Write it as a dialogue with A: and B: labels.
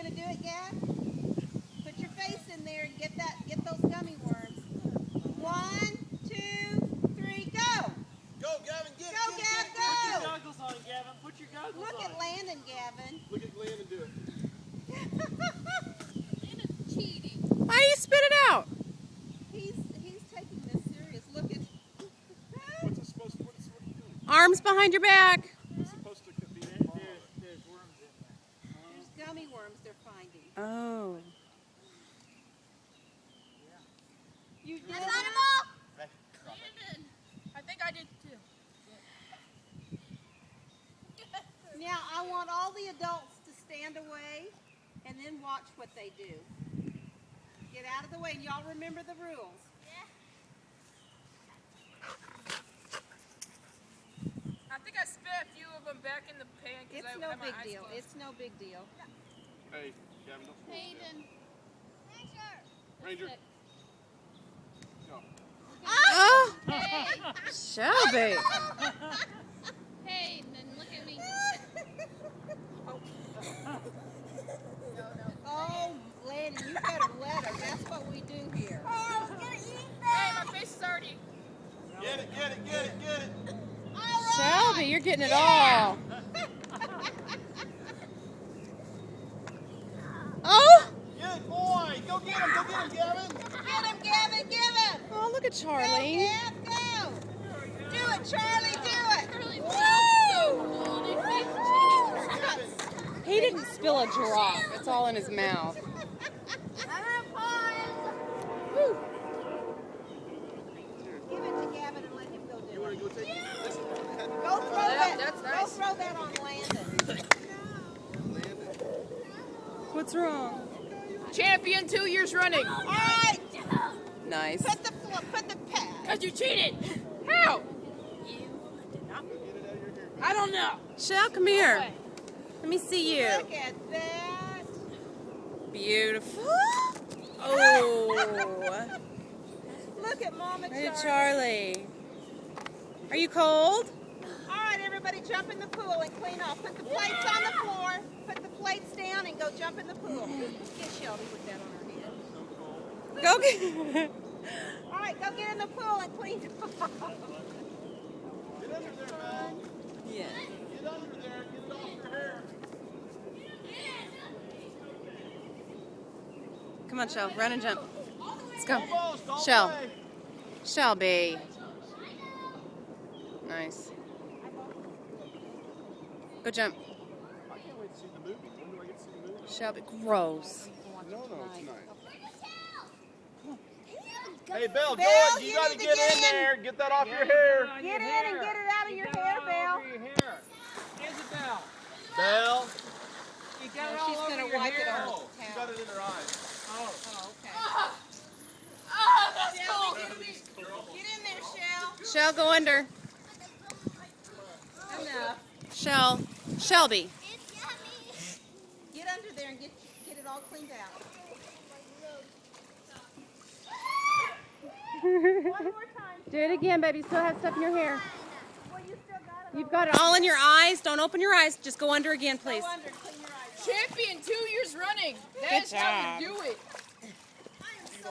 A: gonna do it, Gab? Put your face in there and get those gummy worms. 1, 2, 3, go!
B: Go, Gavin, get it!
A: Go, Gab, go!
C: Put your goggles on, Gavin. Put your goggles
A: Look
C: on.
A: at Landon, Gavin.
B: Look at Landon do it.
D: Landon's cheating.
E: Why you spit it out?
A: He's taking this serious. Look at.
B: What's it supposed to? What are you doing?
E: Arms behind your back.
B: It's supposed to be.
C: There's worms in there.
A: There's gummy worms they're finding.
E: Oh.
A: You did
D: I
A: it?
D: got them all. Landon. I think I did too.
A: Now I want all the adults to stand away and then watch what they do. Get out of the way, and y'all remember the rules.
D: I think I spit a few of them back in the pan because
A: It's
D: I
A: no
D: had my
A: big
D: eyes
A: deal.
D: closed.
A: It's no big deal.
B: Hey, Gavin, don't fall
D: Hayden.
B: Ranger. Go.
E: Oh,
D: Hey,
E: Shelby.
D: Hayden, look at me.
A: Oh, Landon, you better let her. That's what we do here.
D: Hey, my face is already.
B: Get it, get it, get it, get it.
E: Shelby, you're getting it all. Oh,
B: Good boy. Go get him, Gavin.
A: Get him, Gavin, give him.
E: oh, look at Charlie.
A: Go, Gab, go. Do it, Charlie, do it.
D: Charlie,
A: Woo!
E: He didn't spill a drop. It's all in his mouth.
A: Woo. Give it to Gavin and let him go
B: You
A: do
B: want
A: it.
B: to go take it? Listen.
A: Go throw that.
D: that's
A: Go
D: nice.
A: throw that on Landon.
B: Landon.
E: What's wrong?
D: Champion 2 years running.
A: All right.
E: Nice.
A: Put the pad.
D: Because you cheated. How? I don't know.
E: Shell, come here. Let me see you.
A: Look at that.
E: Beautiful. Oh.
A: Look at Mama
E: Look at
A: Charlie.
E: Charlie. Are you cold?
A: All right, everybody, jump in the pool and clean off. Put the plates on the floor. Put the plates down and go jump in the pool. Get Shelby with that on her head.
E: Go get.
A: All right, go get in the pool and clean off.
B: Get under there, Mel.
E: Yeah.
B: Get under there. Get it off your hair.
E: Come on, Shell. Run and jump. Let's go.
B: Almost all
E: Shell.
B: the way.
E: Shelby. Nice. Go jump.
B: I can't wait to see the movie. When do I get to see the movie?
E: Shelby. Gross.
B: No, tonight. Hey, Bill,
A: Bill,
B: go.
A: you
B: You got to
A: need to
B: get
A: get
B: in
A: in.
B: there. Get that off your hair.
A: Get in and get it out of your hair, Bill.
C: Isabel,
B: Belle.
C: you got it
A: No,
C: all
A: she's
C: over
A: gonna
C: your
A: wipe it
C: hair.
A: on.
B: Oh, she got it in her eyes.
C: Oh.
A: Oh, okay.
D: Oh, that's cool.
A: Get in there, Shell.
E: Shell, go under.
A: Enough.
E: Shell. Shelby.
A: Get under there and get it all cleaned out. One more time.
E: Do it again, baby. You still have stuff in your hair.
A: Well, you still got it.
E: You've got it all in your eyes. Don't open your eyes. Just go under again, please.
A: Go under, clean your eyes.
D: Champion 2 years running.
E: Good
D: That's how you
E: job.
D: do it.